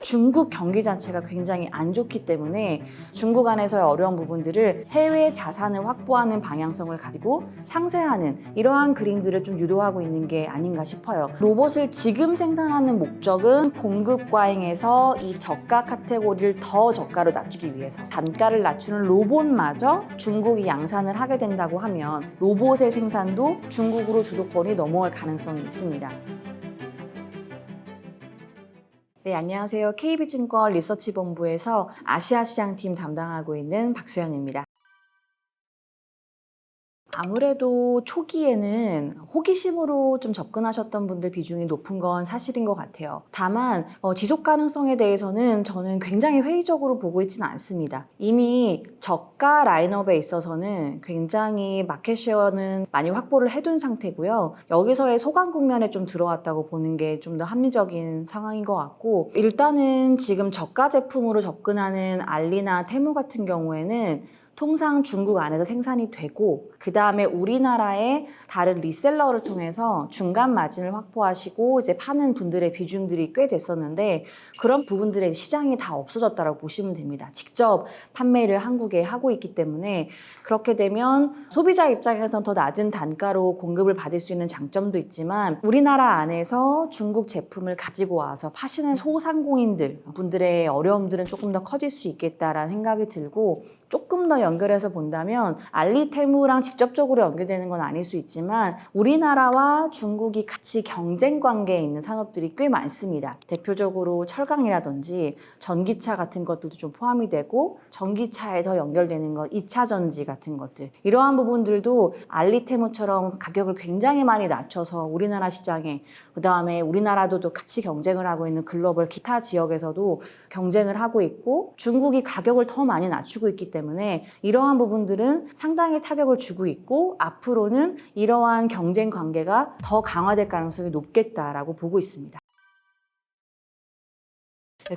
중국 경기 자체가 굉장히 안 좋기 때문에 중국 안에서의 어려운 부분들을 해외 자산을 확보하는 방향성을 가지고 상쇄하는 이러한 그림들을 좀 유도하고 있는 게 아닌가 싶어요. 로봇을 지금 생산하는 목적은 공급 과잉에서 이 저가 카테고리를 더 저가로 낮추기 위해서 단가를 낮추는 로봇마저 중국이 양산을 하게 된다고 하면 로봇의 생산도 중국으로 주도권이 넘어갈 가능성이 있습니다. 네, 안녕하세요. KB증권 리서치본부에서 아시아시장팀 담당하고 있는 박수현입니다. 아무래도 초기에는 호기심으로 좀 접근하셨던 분들 비중이 높은 건 사실인 것 같아요. 다만 지속 가능성에 대해서는 저는 굉장히 회의적으로 보고 있지는 않습니다. 이미 저가 라인업에 있어서는 굉장히 마켓쉐어는 많이 확보를 해둔 상태고요. 여기서의 소강 국면에 좀 들어왔다고 보는 게 좀 더 합리적인 상황인 것 같고, 일단은 지금 저가 제품으로 접근하는 알리나 테무 같은 경우에는 통상 중국 안에서 생산이 되고 그 다음에 우리나라의 다른 리셀러를 통해서 중간 마진을 확보하시고 이제 파는 분들의 비중들이 꽤 됐었는데, 그런 부분들의 시장이 다 없어졌다고 보시면 됩니다. 직접 판매를 한국에 하고 있기 때문에 그렇게 되면 소비자 입장에서는 더 낮은 단가로 공급을 받을 수 있는 장점도 있지만, 우리나라 안에서 중국 제품을 가지고 와서 파시는 소상공인들 분들의 어려움들은 조금 더 커질 수 있겠다라는 생각이 들고, 조금 더 연결해서 본다면 알리테무랑 직접적으로 연결되는 건 아닐 수 있지만 우리나라와 중국이 같이 경쟁 관계에 있는 산업들이 꽤 많습니다. 대표적으로 철강이라든지 전기차 같은 것들도 좀 포함이 되고, 전기차에 더 연결되는 것 2차 전지 같은 것들, 이러한 부분들도 알리테무처럼 가격을 굉장히 많이 낮춰서 우리나라 시장에, 그 다음에 우리나라도 또 같이 경쟁을 하고 있는 글로벌 기타 지역에서도 경쟁을 하고 있고, 중국이 가격을 더 많이 낮추고 있기 때문에 이러한 부분들은 상당히 타격을 주고 있고, 앞으로는 이러한 경쟁 관계가 더 강화될 가능성이 높겠다라고 보고 있습니다.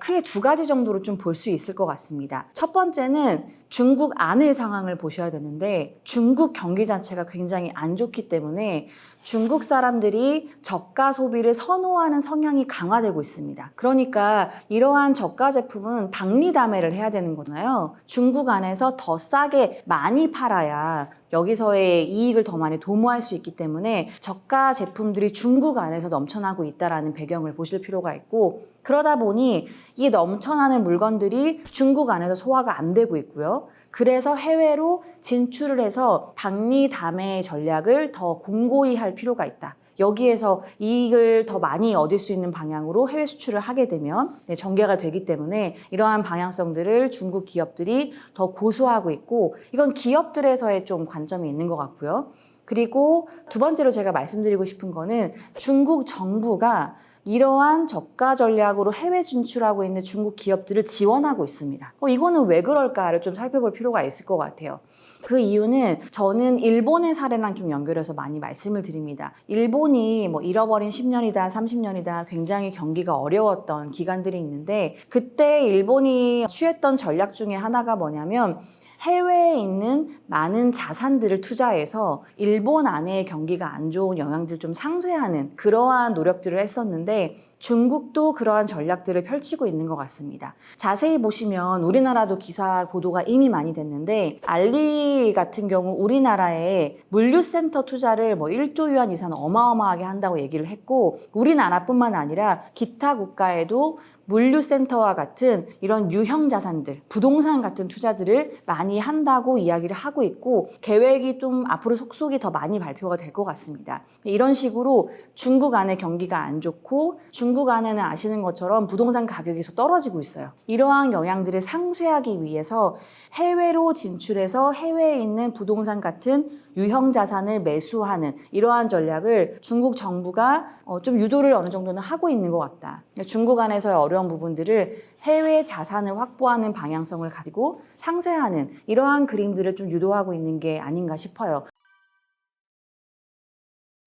크게 두 가지 정도로 좀 볼 수 있을 것 같습니다. 첫 번째는 중국 안의 상황을 보셔야 되는데, 중국 경기 자체가 굉장히 안 좋기 때문에 중국 사람들이 저가 소비를 선호하는 성향이 강화되고 있습니다. 그러니까 이러한 저가 제품은 박리담회를 해야 되는 거잖아요. 중국 안에서 더 싸게 많이 팔아야 여기서의 이익을 더 많이 도모할 수 있기 때문에 저가 제품들이 중국 안에서 넘쳐나고 있다는 배경을 보실 필요가 있고, 그러다 보니 이 넘쳐나는 물건들이 중국 안에서 소화가 안 되고 있고요. 그래서 해외로 진출을 해서 박리담회 전략을 더 공고히 할 필요가 있다. 여기에서 이익을 더 많이 얻을 수 있는 방향으로 해외 수출을 하게 되면 전개가 되기 때문에 이러한 방향성들을 중국 기업들이 더 고수하고 있고, 이건 기업들에서의 좀 관점이 있는 것 같고요. 그리고 두 번째로 제가 말씀드리고 싶은 거는 중국 정부가 이러한 저가 전략으로 해외 진출하고 있는 중국 기업들을 지원하고 있습니다. 이거는 왜 그럴까를 좀 살펴볼 필요가 있을 것 같아요. 그 이유는 저는 일본의 사례랑 좀 연결해서 많이 말씀을 드립니다. 일본이 잃어버린 10년이다, 30년이다 굉장히 경기가 어려웠던 기간들이 있는데, 그때 일본이 취했던 전략 중에 하나가 뭐냐면, 해외에 있는 많은 자산들을 투자해서 일본 안의 경기가 안 좋은 영향들을 좀 상쇄하는 그러한 노력들을 했었는데, 중국도 그러한 전략들을 펼치고 있는 것 같습니다. 자세히 보시면 우리나라도 기사 보도가 이미 많이 됐는데, 알리 같은 경우 우리나라에 물류센터 투자를 1조 유안 이상 어마어마하게 한다고 얘기를 했고, 우리나라뿐만 아니라 기타 국가에도 물류센터와 같은 이런 유형 자산들, 부동산 같은 투자들을 많이 한다고 이야기를 하고 있고, 계획이 좀 앞으로 속속이 더 많이 발표가 될 것 같습니다. 이런 식으로 중국 안의 경기가 안 좋고, 중국 안에는 아시는 것처럼 부동산 가격이 계속 떨어지고 있어요. 이러한 영향들을 상쇄하기 위해서 해외로 진출해서 해외에 있는 부동산 같은 유형 자산을 매수하는 이러한 전략을 중국 정부가 좀 유도를 어느 정도는 하고 있는 것 같다. 중국 안에서의 어려운 부분들을 해외 자산을 확보하는 방향성을 가지고 상쇄하는 이러한 그림들을 좀 유도하고 있는 게 아닌가 싶어요.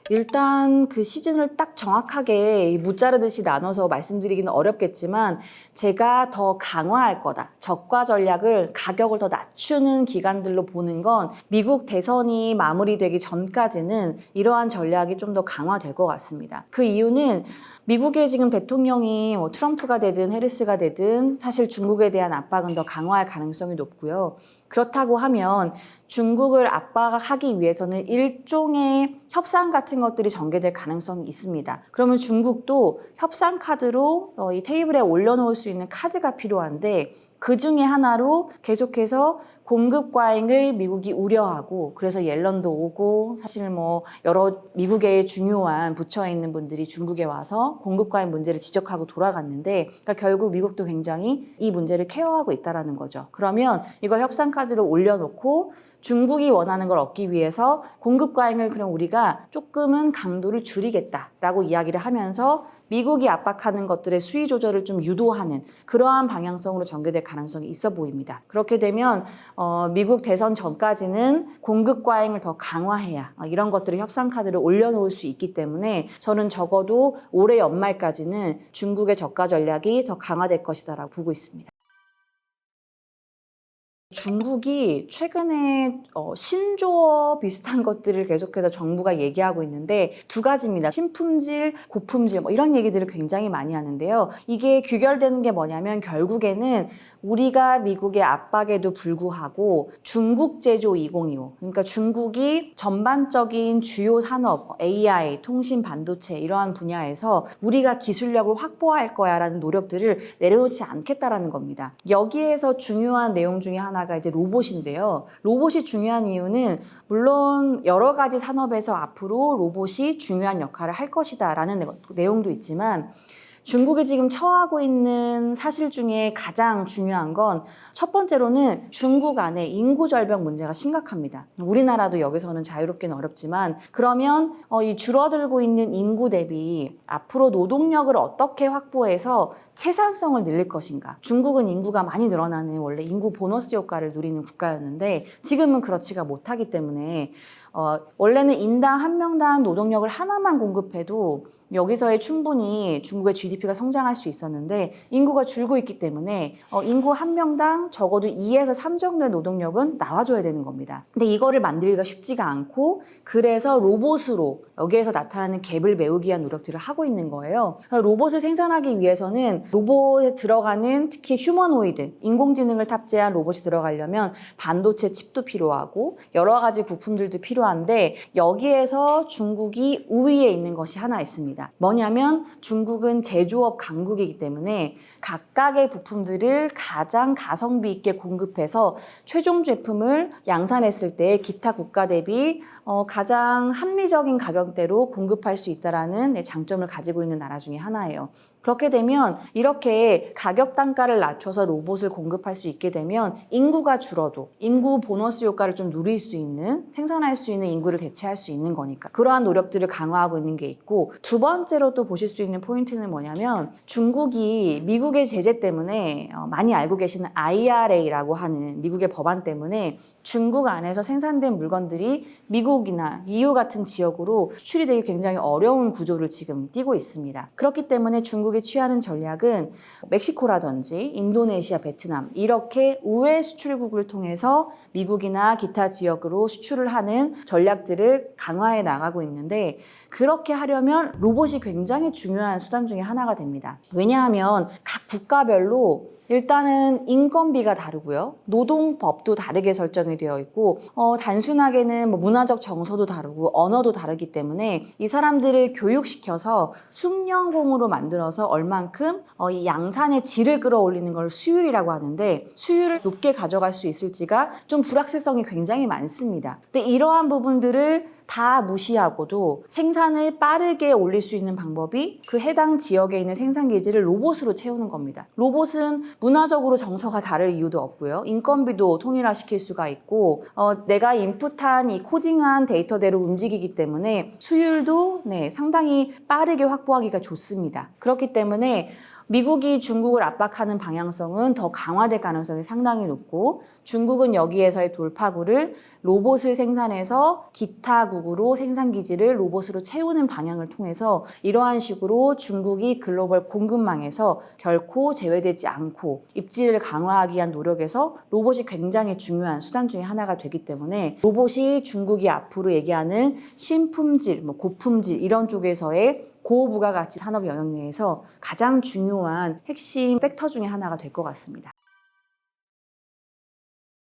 일단 그 시즌을 딱 정확하게 무자르듯이 나눠서 말씀드리기는 어렵겠지만, 제가 더 강화할 거다, 저가 전략을 가격을 더 낮추는 기간들로 보는 건 미국 대선이 마무리되기 전까지는 이러한 전략이 좀 더 강화될 것 같습니다. 그 이유는 미국의 지금 대통령이 뭐 트럼프가 되든 해리스가 되든 사실 중국에 대한 압박은 더 강화할 가능성이 높고요. 그렇다고 하면 중국을 압박하기 위해서는 일종의 협상 같은 것들이 전개될 가능성이 있습니다. 그러면 중국도 협상 카드로 이 테이블에 올려놓을 수 있는 카드가 필요한데 그 중에 하나로 계속해서 공급 과잉을 미국이 우려하고 그래서 옐런도 오고 사실 뭐 여러 미국의 중요한 부처에 있는 분들이 중국에 와서 공급 과잉 문제를 지적하고 돌아갔는데 그러니까 결국 미국도 굉장히 이 문제를 케어하고 있다는 거죠. 그러면 이걸 협상 카드로 올려놓고 중국이 원하는 걸 얻기 위해서 공급 과잉을 그럼 우리가 조금은 강도를 줄이겠다라고 이야기를 하면서 미국이 압박하는 것들의 수위 조절을 좀 유도하는 그러한 방향성으로 전개될 가능성이 있어 보입니다. 그렇게 되면 미국 대선 전까지는 공급 과잉을 더 강화해야 이런 것들을 협상 카드를 올려놓을 수 있기 때문에 저는 적어도 올해 연말까지는 중국의 저가 전략이 더 강화될 것이다라고 보고 있습니다. 중국이 최근에 신조어 비슷한 것들을 계속해서 정부가 얘기하고 있는데 두 가지입니다. 신품질, 고품질 뭐 이런 얘기들을 굉장히 많이 하는데요. 이게 규결되는 게 뭐냐면 결국에는 우리가 미국의 압박에도 불구하고 중국 제조 2025 그러니까 중국이 전반적인 주요 산업, AI, 통신, 반도체 이러한 분야에서 우리가 기술력을 확보할 거야라는 노력들을 내려놓지 않겠다라는 겁니다. 여기에서 중요한 내용 중에 하나가 이제 로봇인데요. 로봇이 중요한 이유는 물론 여러 가지 산업에서 앞으로 로봇이 중요한 역할을 할 것이다라는 내용도 있지만 중국이 지금 처하고 있는 사실 중에 가장 중요한 건 첫 번째로는 중국 안에 인구 절벽 문제가 심각합니다. 우리나라도 여기서는 자유롭기는 어렵지만 그러면 이 줄어들고 있는 인구 대비 앞으로 노동력을 어떻게 확보해서 채산성을 늘릴 것인가. 중국은 인구가 많이 늘어나는 원래 인구 보너스 효과를 누리는 국가였는데 지금은 그렇지가 못하기 때문에 원래는 인당 한 명당 노동력을 하나만 공급해도 여기서의 충분히 중국의 GDP가 성장할 수 있었는데 인구가 줄고 있기 때문에 인구 한 명당 적어도 2에서 3 정도의 노동력은 나와줘야 되는 겁니다. 근데 이거를 만들기가 쉽지가 않고 그래서 로봇으로 여기에서 나타나는 갭을 메우기 위한 노력들을 하고 있는 거예요. 로봇을 생산하기 위해서는 로봇에 들어가는 특히 휴머노이드, 인공지능을 탑재한 로봇이 들어가려면 반도체 칩도 필요하고 여러 가지 부품들도 필요한데 여기에서 중국이 우위에 있는 것이 하나 있습니다. 뭐냐면 중국은 제조업 강국이기 때문에 각각의 부품들을 가장 가성비 있게 공급해서 최종 제품을 양산했을 때 기타 국가 대비 가장 합리적인 가격대로 공급할 수 있다는 장점을 가지고 있는 나라 중에 하나예요. 그렇게 되면 이렇게 가격 단가를 낮춰서 로봇을 공급할 수 있게 되면 인구가 줄어도 인구 보너스 효과를 좀 누릴 수 있는 생산할 수 있는 인구를 대체할 수 있는 거니까 그러한 노력들을 강화하고 있는 게 있고 두 번째로 또 보실 수 있는 포인트는 뭐냐면 중국이 미국의 제재 때문에 많이 알고 계시는 IRA라고 하는 미국의 법안 때문에 중국 안에서 생산된 물건들이 미국이나 EU 같은 지역으로 수출이 되기 굉장히 어려운 구조를 지금 띠고 있습니다. 그렇기 때문에 중국이 취하는 전략은 멕시코라든지 인도네시아, 베트남 이렇게 우회 수출국을 통해서 미국이나 기타 지역으로 수출을 하는 전략들을 강화해 나가고 있는데 그렇게 하려면 로봇이 굉장히 중요한 수단 중에 하나가 됩니다. 왜냐하면 각 국가별로 일단은 인건비가 다르고요. 노동법도 다르게 설정이 되어 있고 단순하게는 뭐 문화적 정서도 다르고 언어도 다르기 때문에 이 사람들을 교육시켜서 숙련공으로 만들어서 얼만큼 이 양산의 질을 끌어올리는 걸 수율이라고 하는데 수율을 높게 가져갈 수 있을지가 좀 불확실성이 굉장히 많습니다. 근데 이러한 부분들을 다 무시하고도 생산을 빠르게 올릴 수 있는 방법이 그 해당 지역에 있는 생산기지를 로봇으로 채우는 겁니다. 로봇은 문화적으로 정서가 다를 이유도 없고요. 인건비도 통일화시킬 수가 있고 내가 인풋한 이 코딩한 데이터대로 움직이기 때문에 수율도 상당히 빠르게 확보하기가 좋습니다. 그렇기 때문에 미국이 중국을 압박하는 방향성은 더 강화될 가능성이 상당히 높고 중국은 여기에서의 돌파구를 로봇을 생산해서 기타국으로 생산기지를 로봇으로 채우는 방향을 통해서 이러한 식으로 중국이 글로벌 공급망에서 결코 제외되지 않고 입지를 강화하기 위한 노력에서 로봇이 굉장히 중요한 수단 중에 하나가 되기 때문에 로봇이 중국이 앞으로 얘기하는 신품질, 고품질 이런 쪽에서의 고부가가치 산업 영역 내에서 가장 중요한 핵심 팩터 중에 하나가 될 것 같습니다.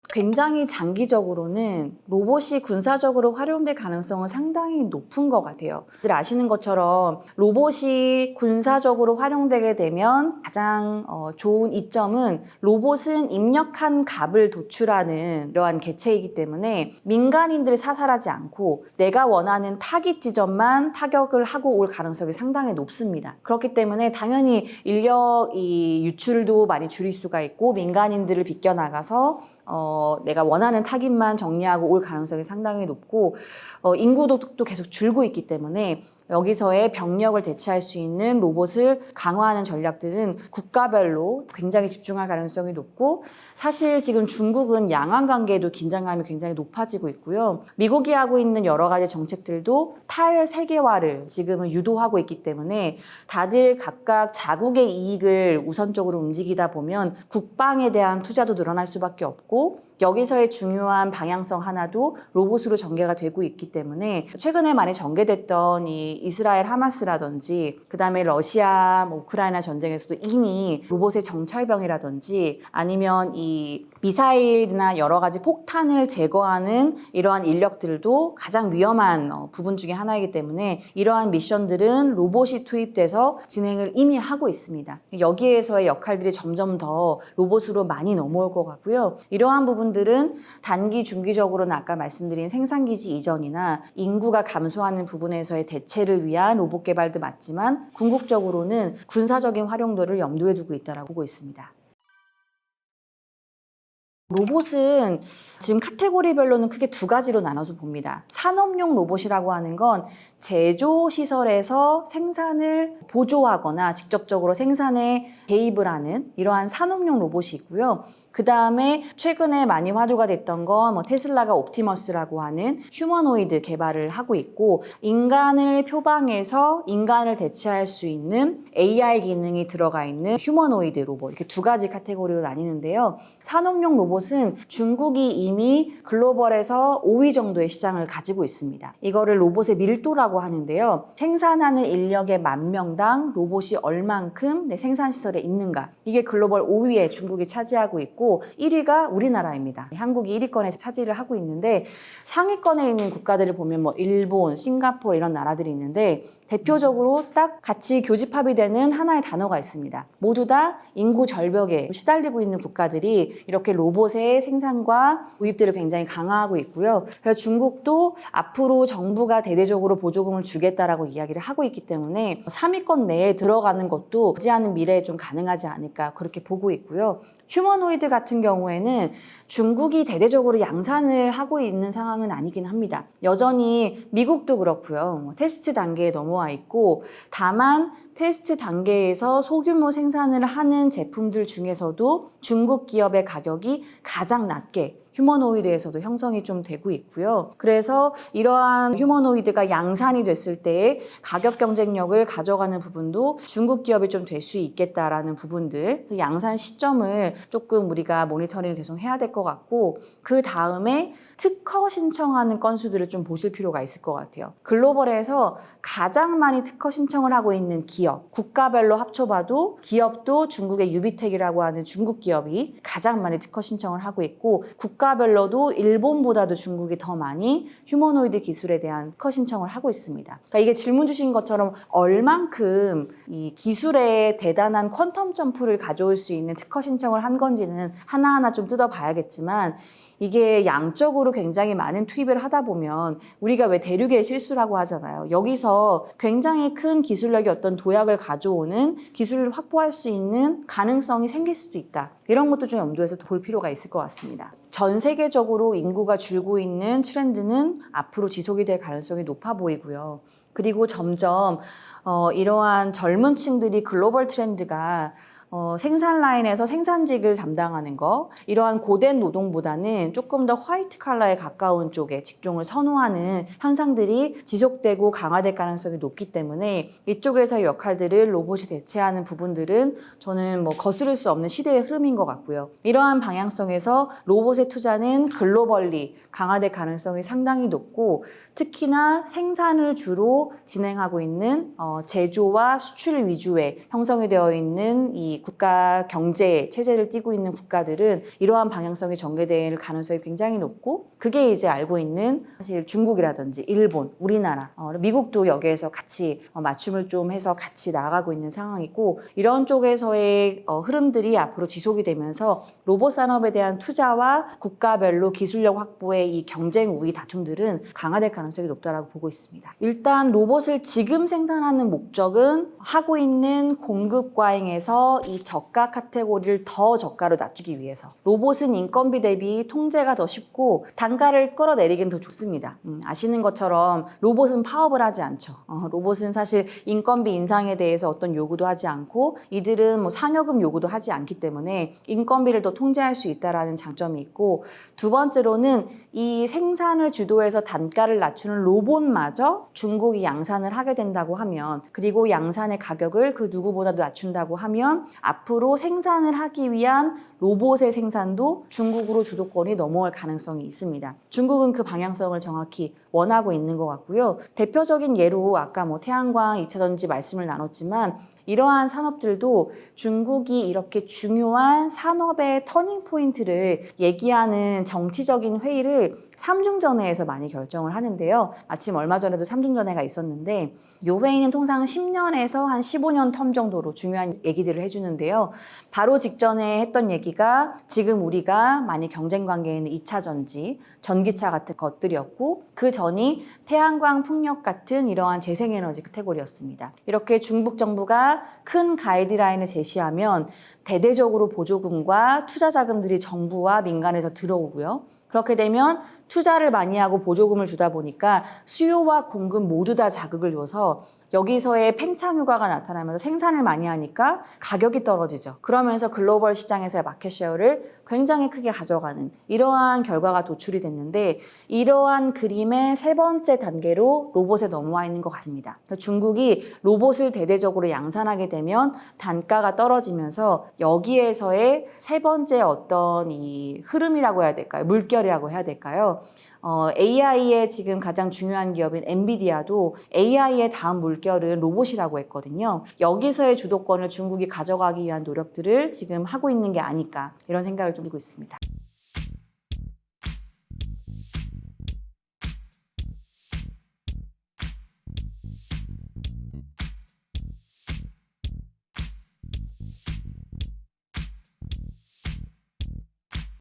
굉장히 장기적으로는 로봇이 군사적으로 활용될 가능성은 상당히 높은 것 같아요. 다들 아시는 것처럼 로봇이 군사적으로 활용되게 되면 가장 좋은 이점은 로봇은 입력한 값을 도출하는 이러한 개체이기 때문에 민간인들을 사살하지 않고 내가 원하는 타깃 지점만 타격을 하고 올 가능성이 상당히 높습니다. 그렇기 때문에 당연히 인력 유출도 많이 줄일 수가 있고 민간인들을 비껴나가서 내가 원하는 타깃만 정리하고 올 가능성이 상당히 높고 인구도 또 계속 줄고 있기 때문에 여기서의 병력을 대체할 수 있는 로봇을 강화하는 전략들은 국가별로 굉장히 집중할 가능성이 높고 사실 지금 중국은 양안 관계에도 긴장감이 굉장히 높아지고 있고요. 미국이 하고 있는 여러 가지 정책들도 탈세계화를 지금은 유도하고 있기 때문에 다들 각각 자국의 이익을 우선적으로 움직이다 보면 국방에 대한 투자도 늘어날 수밖에 없고 여기서의 중요한 방향성 하나도 로봇으로 전개가 되고 있기 때문에 최근에 많이 전개됐던 이 이스라엘 하마스라든지 그다음에 러시아 우크라이나 전쟁에서도 이미 로봇의 정찰병이라든지 아니면 이 미사일이나 여러 가지 폭탄을 제거하는 이러한 인력들도 가장 위험한 부분 중에 하나이기 때문에 이러한 미션들은 로봇이 투입돼서 진행을 이미 하고 있습니다. 여기에서의 역할들이 점점 더 로봇으로 많이 넘어올 것 같고요. 이러한 부분들은 단기, 중기적으로는 아까 말씀드린 생산기지 이전이나 인구가 감소하는 부분에서의 대체를 위한 로봇 개발도 맞지만 궁극적으로는 군사적인 활용도를 염두에 두고 있다고 보고 있습니다. 로봇은 지금 카테고리별로는 크게 두 가지로 나눠서 봅니다. 산업용 로봇이라고 하는 건 제조시설에서 생산을 보조하거나 직접적으로 생산에 개입을 하는 이러한 산업용 로봇이 있고요. 그 다음에 최근에 많이 화두가 됐던 건 테슬라가 옵티머스라고 하는 휴머노이드 개발을 하고 있고 인간을 표방해서 인간을 대체할 수 있는 AI 기능이 들어가 있는 휴머노이드 로봇 이렇게 두 가지 카테고리로 나뉘는데요. 산업용 로봇은 중국이 이미 글로벌에서 5위 정도의 시장을 가지고 있습니다. 이거를 로봇의 밀도라고 하는데요. 생산하는 인력의 10,000명당 로봇이 얼만큼 내 생산시설에 있는가 이게 글로벌 5위에 중국이 차지하고 있고 1위가 우리나라입니다. 한국이 1위권에 차지를 하고 있는데 상위권에 있는 국가들을 보면 일본, 싱가포르 이런 나라들이 있는데 대표적으로 딱 같이 교집합이 되는 하나의 단어가 있습니다. 모두 다 인구 절벽에 시달리고 있는 국가들이 이렇게 로봇의 생산과 도입들을 굉장히 강화하고 있고요. 그래서 중국도 앞으로 정부가 대대적으로 보조금을 주겠다라고 이야기를 하고 있기 때문에 3위권 내에 들어가는 것도 머지않은 미래에 좀 가능하지 않을까 그렇게 보고 있고요. 휴머노이드 같은 경우에는 중국이 대대적으로 양산을 하고 있는 상황은 아니긴 합니다. 여전히 미국도 그렇고요. 테스트 단계에 넘어와 있고 다만 테스트 단계에서 소규모 생산을 하는 제품들 중에서도 중국 기업의 가격이 가장 낮게 휴머노이드에서도 형성이 좀 되고 있고요. 그래서 이러한 휴머노이드가 양산이 됐을 때 가격 경쟁력을 가져가는 부분도 중국 기업이 좀 될 수 있겠다라는 부분들 양산 시점을 조금 우리가 모니터링을 계속 해야 될 것 같고 그 다음에 특허 신청하는 건수들을 좀 보실 필요가 있을 것 같아요. 글로벌에서 가장 많이 특허 신청을 하고 있는 기업, 국가별로 합쳐봐도 기업도 중국의 유비텍이라고 하는 중국 기업이 가장 많이 특허 신청을 하고 있고 국가별로도 일본보다도 중국이 더 많이 휴머노이드 기술에 대한 특허 신청을 하고 있습니다. 그러니까 이게 질문 주신 것처럼 얼만큼 이 기술에 대단한 퀀텀 점프를 가져올 수 있는 특허 신청을 한 건지는 하나하나 좀 뜯어봐야겠지만 이게 양적으로 굉장히 많은 투입을 하다 보면 우리가 왜 대륙의 실수라고 하잖아요. 여기서 굉장히 큰 기술력의 어떤 도약을 가져오는 기술을 확보할 수 있는 가능성이 생길 수도 있다. 이런 것도 좀 염두에서 볼 필요가 있을 것 같습니다. 전 세계적으로 인구가 줄고 있는 트렌드는 앞으로 지속이 될 가능성이 높아 보이고요. 그리고 점점 이러한 젊은 층들이 글로벌 트렌드가 생산 라인에서 생산직을 담당하는 거, 이러한 고된 노동보다는 조금 더 화이트 칼라에 가까운 쪽에 직종을 선호하는 현상들이 지속되고 강화될 가능성이 높기 때문에 이쪽에서의 역할들을 로봇이 대체하는 부분들은 저는 뭐 거스를 수 없는 시대의 흐름인 것 같고요. 이러한 방향성에서 로봇의 투자는 글로벌리 강화될 가능성이 상당히 높고, 특히나 생산을 주로 진행하고 있는 제조와 수출 위주의 형성이 되어 있는 이 국가 경제 체제를 띠고 있는 국가들은 이러한 방향성이 전개될 가능성이 굉장히 높고, 그게 이제 알고 있는 사실 중국이라든지 일본, 우리나라, 미국도 여기에서 같이 맞춤을 좀 해서 같이 나아가고 있는 상황이고, 이런 쪽에서의 흐름들이 앞으로 지속이 되면서 로봇 산업에 대한 투자와 국가별로 기술력 확보의 이 경쟁 우위 다툼들은 강화될 가능성이 높다라고 보고 있습니다. 일단 로봇을 지금 생산하는 목적은 하고 있는 공급 과잉에서 이 저가 카테고리를 더 저가로 낮추기 위해서. 로봇은 인건비 대비 통제가 더 쉽고 단가를 끌어내리긴 더 좋습니다. 아시는 것처럼 로봇은 파업을 하지 않죠. 로봇은 사실 인건비 인상에 대해서 어떤 요구도 하지 않고, 이들은 뭐 상여금 요구도 하지 않기 때문에 인건비를 더 통제할 수 있다는 장점이 있고, 두 번째로는 이 생산을 주도해서 단가를 낮추는 로봇마저 중국이 양산을 하게 된다고 하면, 그리고 양산의 가격을 그 누구보다도 낮춘다고 하면 앞으로 생산을 하기 위한 로봇의 생산도 중국으로 주도권이 넘어갈 가능성이 있습니다. 중국은 그 방향성을 정확히 원하고 있는 것 같고요. 대표적인 예로 아까 뭐 태양광, 2차전지 말씀을 나눴지만, 이러한 산업들도 중국이 이렇게 중요한 산업의 터닝 포인트를 얘기하는 정치적인 회의를 삼중전회에서 많이 결정을 하는데요. 마침 얼마 전에도 삼중전회가 있었는데, 이 회의는 통상 10년에서 한 15년 텀 정도로 중요한 얘기들을 해주는데요. 바로 직전에 했던 얘기가 지금 우리가 많이 경쟁 관계에 있는 2차전지, 전기차 같은 것들이었고, 그 전이 태양광, 풍력 같은 이러한 재생에너지 카테고리였습니다. 이렇게 중국 정부가 큰 가이드라인을 제시하면 대대적으로 보조금과 투자 자금들이 정부와 민간에서 들어오고요. 그렇게 되면 투자를 많이 하고 보조금을 주다 보니까 수요와 공급 모두 다 자극을 줘서 여기서의 팽창 효과가 나타나면서 생산을 많이 하니까 가격이 떨어지죠. 그러면서 글로벌 시장에서의 마켓 셰어를 굉장히 크게 가져가는 이러한 결과가 도출이 됐는데, 이러한 그림의 세 번째 단계로 로봇에 넘어와 있는 것 같습니다. 중국이 로봇을 대대적으로 양산하게 되면 단가가 떨어지면서 여기에서의 세 번째 어떤 이 흐름이라고 해야 될까요? 물결이라고 해야 될까요? AI의 지금 가장 중요한 기업인 엔비디아도 AI의 다음 물결은 로봇이라고 했거든요. 여기서의 주도권을 중국이 가져가기 위한 노력들을 지금 하고 있는 게 아닐까, 이런 생각을 좀 하고 있습니다.